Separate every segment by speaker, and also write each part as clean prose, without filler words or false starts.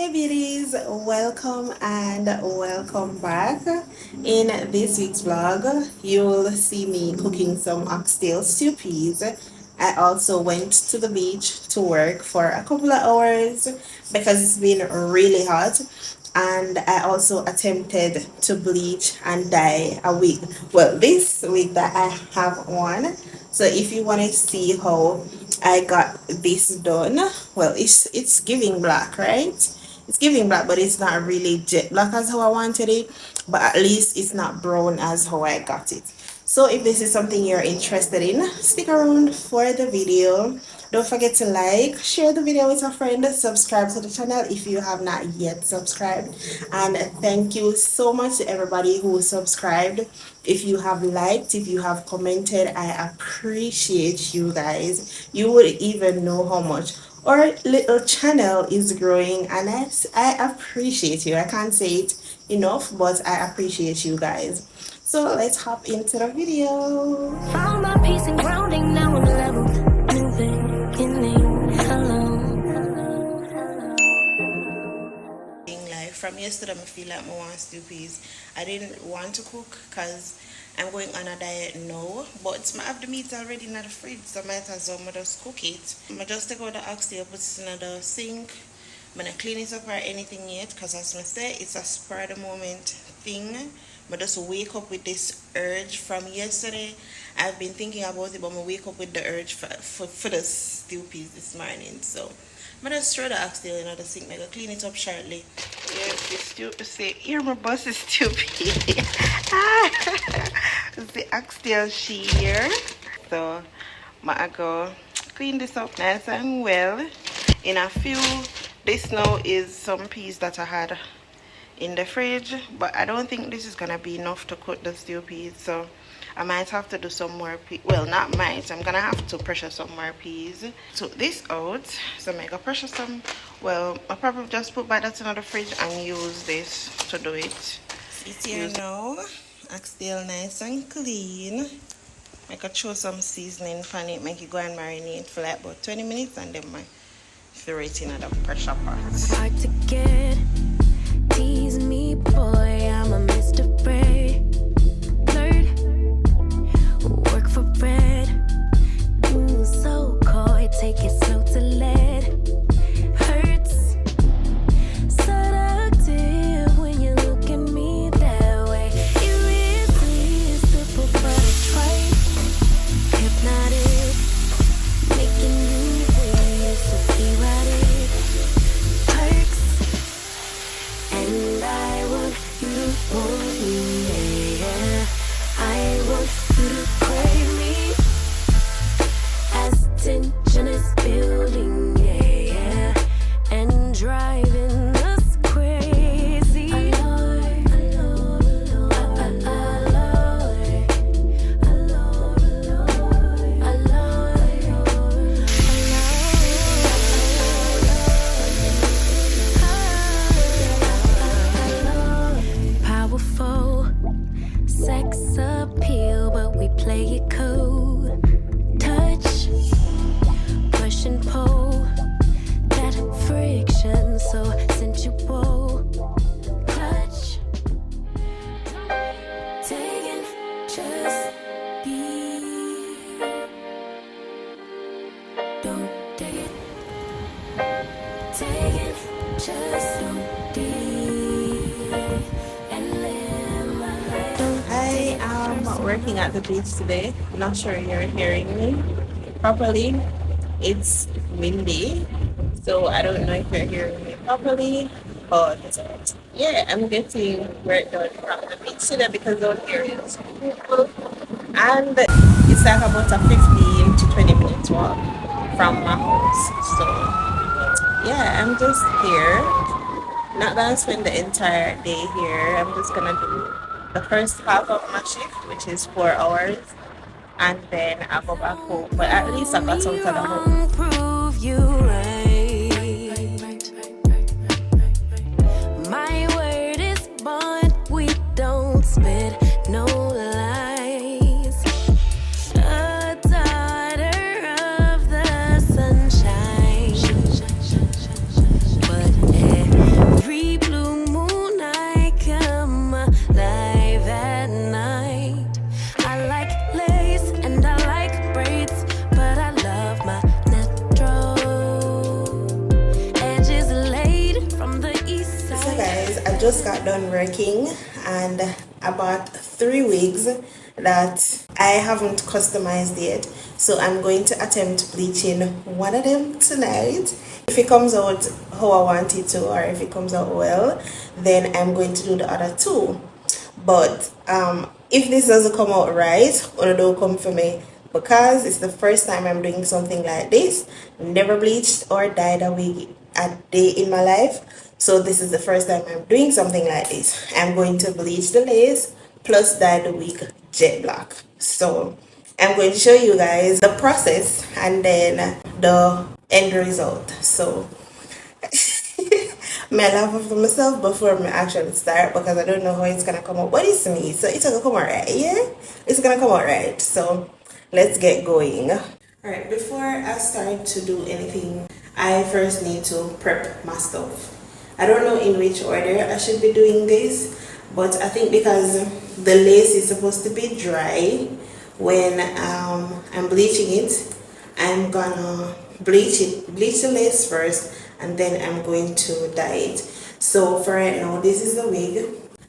Speaker 1: Hey beauties, welcome and welcome back. In this week's vlog, you'll see me cooking some oxtail stew peas. I also went to the beach to work for a couple of hours because it's been really hot, and I also attempted to bleach and dye a wig. Well, this wig that I have on. So if you want to see how I got this done, well, it's giving black, right? It's giving black, but it's not really jet black as how I wanted it, but at least it's not brown as how I got it. So if this is something you're interested in, stick around for the video. Don't forget to like, share the video with a friend, subscribe to the channel if you have not yet subscribed, and thank you so much to everybody who subscribed. If you have liked, if you have commented, I appreciate you guys. You would even know how much our little channel is growing, and I appreciate you. I can't say it enough, but I appreciate you guys. So let's hop into the video.
Speaker 2: Found my peace and grounding, now I'm leveled. New beginning, hello.
Speaker 1: Like from yesterday, I feel like I want Stewpeas. I didn't want to cook because I'm going on a diet now, but I have the meat already in the fridge, so I might as well just cook it. I just take out the oxtail, put it in the sink. I'm not clean it up or anything yet because, as I say, it's a spur of the moment thing. I just wake up with this urge from yesterday. I've been thinking about it, but I wake up with the urge for the Stewpeas this morning. So I'm just throw the oxtail in the sink. I'm going to clean it up shortly. Yes, the Stewpeas say, here my boss is Stewpeas. It's the oxtail here. So I'm go clean this up nice and well. In a few, this now is some peas that I had in the fridge, but I don't think this is gonna be enough to cook the stew peas, so I might have to do some more peas. Well, not might, I'm gonna have to pressure some more peas. Took this out, so I'm gonna pressure some. Well, I'll probably just put back that in the fridge and use this to do it. It's here now, oxtail nice and clean. I could throw some seasoning on it, make it go and marinate for like about 20 minutes, and then I throw it in the pressure pot.
Speaker 2: Hard to get. Tease me, boy, I'm a Mr. Fred. Work for bread. So coy, take it slow to lead. Hurts. Seductive when you look at me that way. Irresistible, but it's right. Hypnotic. Making me wait to see what it hurts. And I want you to want me, yeah. I want you to crave me. As tension is building, yeah. And driving us crazy. Powerful sex appeal, but we play it cool. Touch, push and pull, that friction so sensual. Touch, taking, just be. Don't take it. Taking, just don't be. And live my life.
Speaker 1: I am working at the beach today. Not sure you're hearing me properly. It's windy, so I don't know if you're hearing me properly, but yeah, I'm getting work done from the beach today because out here is beautiful, and it's like about a 15 to 20 minutes walk from my house. So yeah, I'm just here. Not gonna spend the entire day here. I'm just gonna do the first half of my shift, which is 4 hours, and then I go back home. But at least I got out of the home.
Speaker 2: Prove you right. My word is bond. We don't spit no lies. A daughter of the sunshine. But
Speaker 1: just got done working and I bought 3 wigs that I haven't customized yet. So I'm going to attempt bleaching one of them tonight. If it comes out how I want it to, or if it comes out well, then I'm going to do the other 2. But if this doesn't come out right, or don't come for me, because it's the first time I'm doing something like this. Never bleached or dyed a wig a day in my life, so this is the first time I'm doing something like this. I'm going to bleach the lace plus dye the wig jet black. So I'm going to show you guys the process and then the end result. So I laugh for myself before I actually start because I don't know how it's gonna come out, but it's me, so it's gonna come out right. Yeah, it's gonna come out right. So let's get going. All right, before I start to do anything, I first need to prep my stuff. I don't know in which order I should be doing this, but I think because the lace is supposed to be dry when I'm bleaching it, I'm gonna bleach the lace first, and then I'm going to dye it. So for right now, this is the wig.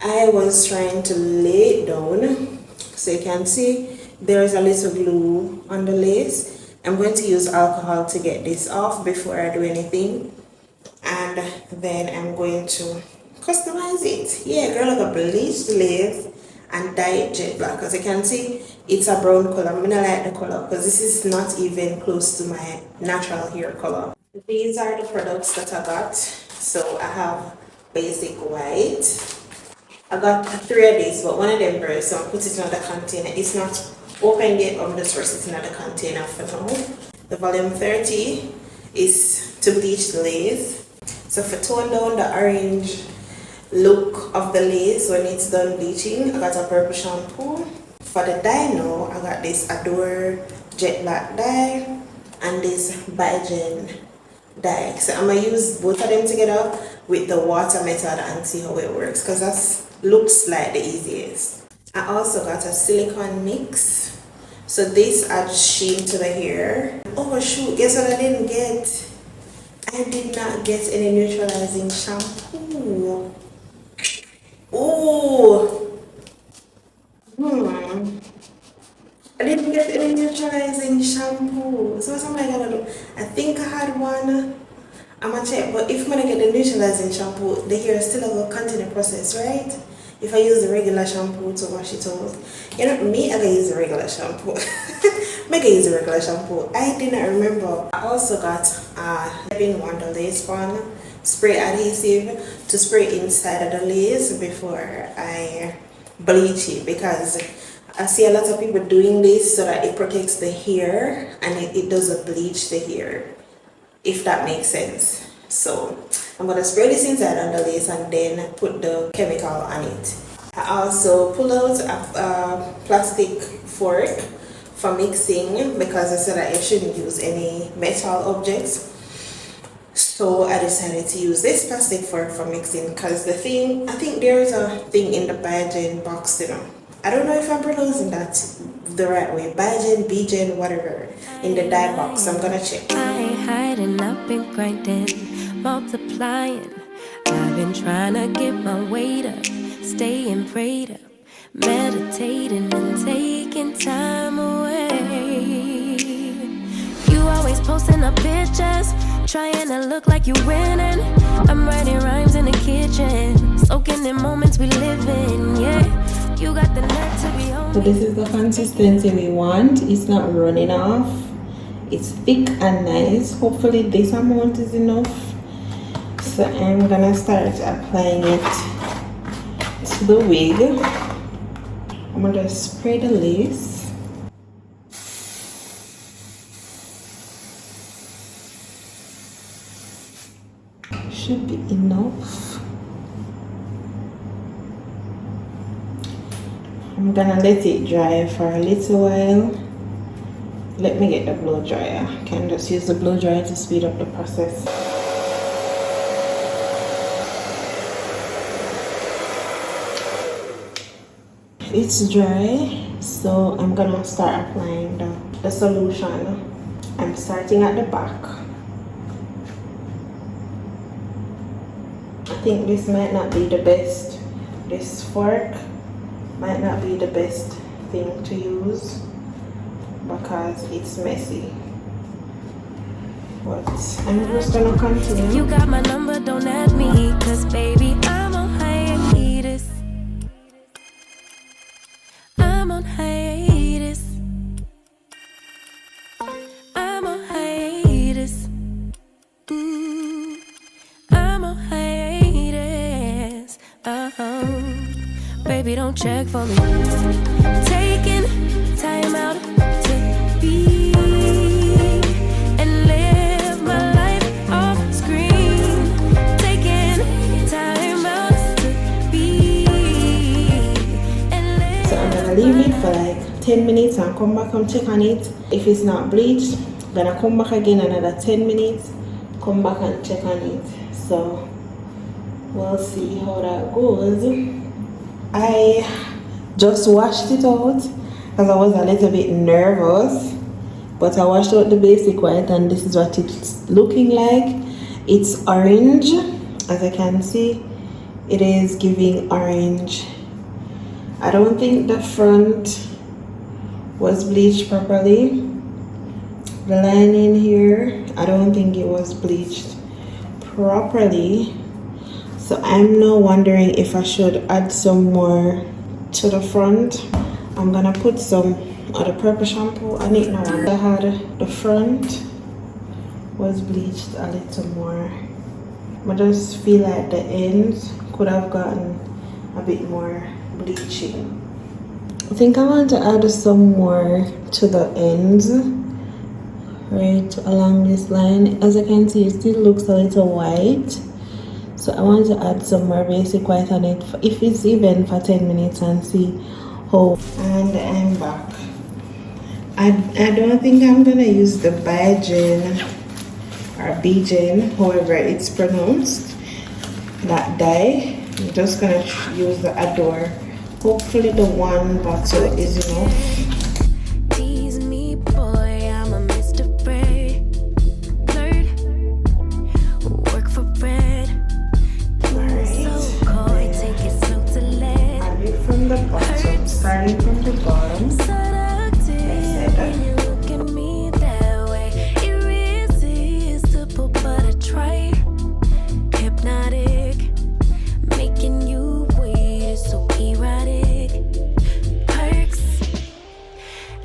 Speaker 1: I was trying to lay it down, so you can see there's a little glue on the lace. I'm going to use alcohol to get this off before I do anything, and then I'm going to customize it. Yeah, girl, I got bleach the lace and dye it jet black. As you can see, it's a brown color. I'm gonna like the color because this is not even close to my natural hair color. These are the products that I got. So I have basic white. I got 3 of these, but one of them burst, so I put it in another container. It's not open yet, I'm just first it's in another container for now. The volume 30 is to bleach the lace. So for tone down the orange look of the lace when it's done bleaching, I got a purple shampoo. For the dye now, I got this Adore Jet Black dye and this Biogen dye. So I'm gonna use both of them together with the water method and see how it works, because that looks like the easiest. I also got a silicone mix. So this adds sheen to the hair. Oh shoot, guess what I didn't get? I did not get any neutralizing shampoo. Oh, I didn't get any neutralizing shampoo. So what's am I gonna do? I think I had one. I'm gonna check, but if I'm gonna get the neutralizing shampoo, the hair still gonna continue the process, right? If I use the regular shampoo to wash it out. You know, me, I gotta use the regular shampoo. I gotta use the regular shampoo. I didn't remember. I also got Living Wonder lace bond spray adhesive to spray inside of the lace before I bleach it, because I see a lot of people doing this so that it protects the hair and it doesn't bleach the hair, if that makes sense. So I'm gonna spray this inside on the lace and then put the chemical on it. I also pull out a plastic fork for mixing because I said that I shouldn't use any metal objects. So I decided to use this plastic fork for mixing, because I think there is a thing in the Biogen box, you know. I don't know if I'm pronouncing that the right way. Biogen, whatever, in the dye box. I'm gonna check.
Speaker 2: I ain't hiding, I've been grinding, multiplying. I've been trying to get my weight up, staying prayed up, meditating and taking time away. You always posting up pictures, trying to look like you winning. I'm writing rhymes in the kitchen, soaking in moments we live in, yeah. You got the nerve to be on.
Speaker 1: So this is the consistency we want. It's not running off. It's thick and nice. Hopefully this amount is enough. So I'm gonna start applying it to the wig. I'm gonna spray the lace. Should be enough. I'm gonna let it dry for a little while. Let me get the blow dryer. I can just use the blow dryer to speed up the process. It's dry, so I'm gonna start applying the solution. I'm starting at the back. I think this might not be the best. This fork might not be the best thing to use because it's messy. But I'm just gonna continue.
Speaker 2: You got my number, don't add me, cause baby, I'm on hiatus. I'm on hiatus. I'm on hiatus. I'm on hiatus. Baby, don't check for me. Taking time out to be and live my life off screen. Taking time out to be and live.
Speaker 1: So I'm gonna leave it for like 10 minutes and come back and check on it. If it's not bleached, then I come back again another 10 minutes, come back and check on it. So we'll see how that goes. I just washed it out because I was a little bit nervous, but I washed out the basic white and this is what it's looking like. It's orange, as I can see. It is giving orange. I don't think the front was bleached properly. The lining here, I don't think it was bleached properly. So I'm now wondering if I should add some more to the front. I'm gonna put some of the purple shampoo on it now. I had the front was bleached a little more. I just feel like the ends could have gotten a bit more bleaching. I think I want to add some more to the ends, right along this line. As I can see, it still looks a little white. So I want to add some more basic white on it, if it's even for 10 minutes, and see how. And I'm back. I don't think I'm gonna use the Bigen or Bigen, however it's pronounced, that dye. I'm just gonna use the Adore. Hopefully the one bottle is enough. Starting from the bottom,
Speaker 2: hypnotic, making you wait, so erotic. Perks,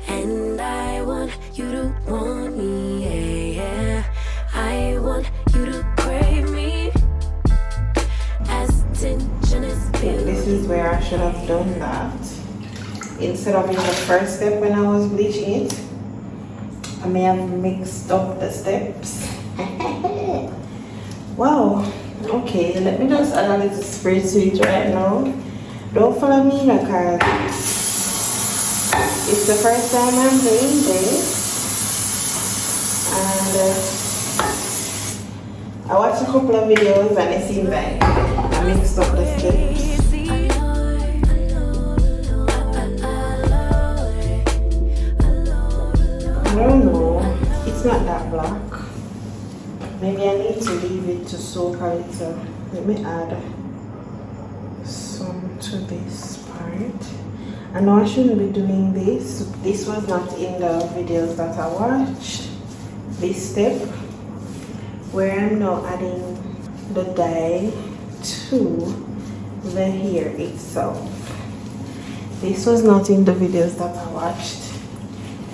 Speaker 2: and I want you to want me, yeah. I want you to crave me. As tension is built.
Speaker 1: This is where I should have done that. Instead of in the first step when I was bleaching it, I may have mixed up the steps. Wow, okay, let me just add a little spray to it right now. Don't follow me because it's the first time I'm doing this. And I watched a couple of videos and it seemed like I mixed up the steps. I don't know, it's not that black. Maybe I need to leave it to soak a little. Let me add some to this part. I know I shouldn't be doing this. This was not in the videos that I watched. This step, where I'm now adding the dye to the hair itself. This was not in the videos that I watched.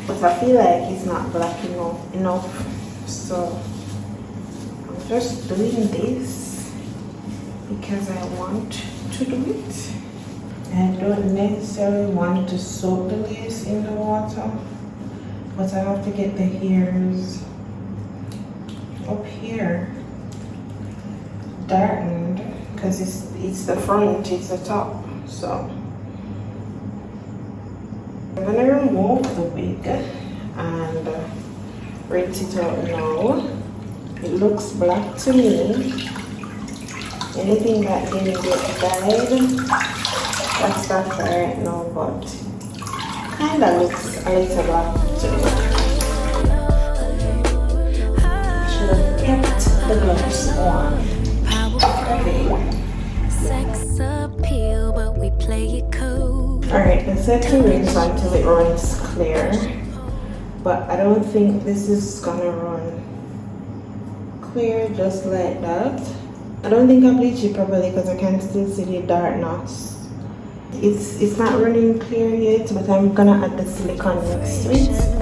Speaker 1: But I feel like it's not black enough, so I'm just doing this because I want to do it. I don't necessarily want to soak the lace in the water, but I have to get the hairs up here darkened because it's the front, it's the top, so I'm gonna remove the wig and rinse it out now. It looks black to me. Anything that didn't get dyed, that's that right now, but kinda looks a little black to me. Should have kept the gloves on. Okay. Alright, I set to rinse until it runs clear, but I don't think this is gonna run clear just like that. I don't think I bleached it properly because I can still see the dark knots. It's not running clear yet, but I'm gonna add the silicone next to it.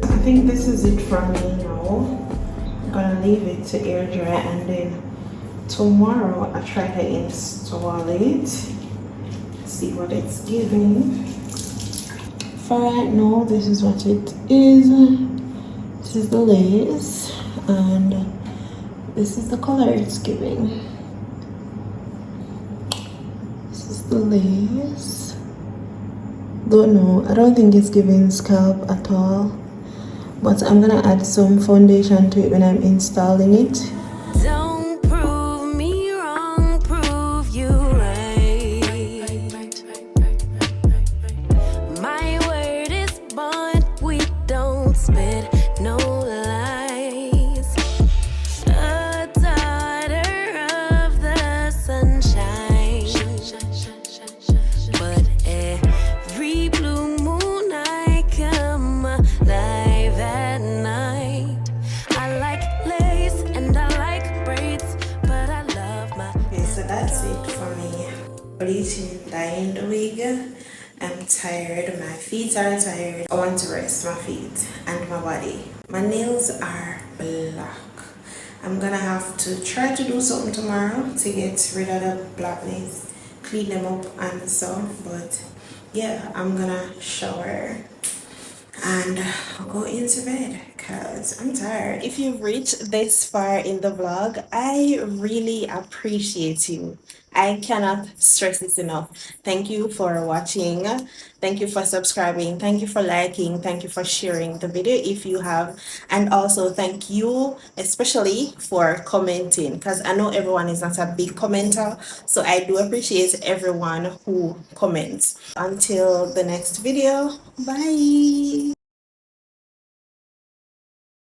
Speaker 1: I think this is it from me now. I'm gonna leave it to air dry and then tomorrow I try to install it, see what it's giving. For right now, this is what it is. This is the lace and this is the color it's giving. This is the lace. Don't know, I don't think it's giving scalp at all, but I'm gonna add some foundation to it when I'm installing it.
Speaker 2: Don't prove me wrong, prove you right. My word is bond, we don't spit no lies. A daughter of the sunshine, but every blue moon I come alive at night. I like lace and I like braids, but I love my.
Speaker 1: Okay, so that's it for me. Bleaching, dyeing the wig. I'm tired, my feet are tired. I want to rest my feet and my body. My nails are black. I'm gonna have to try to do something tomorrow to get rid of the blackness, clean them up and so, but yeah, I'm gonna shower and I'll go into bed because I'm tired. If you've reached this far in the vlog, I really appreciate you. I cannot stress this enough. Thank you for watching. Thank you for subscribing. Thank you for liking. Thank you for sharing the video if you have. And also thank you especially for commenting, because I know everyone is not a big commenter. So I do appreciate everyone who comments. Until the next video, bye.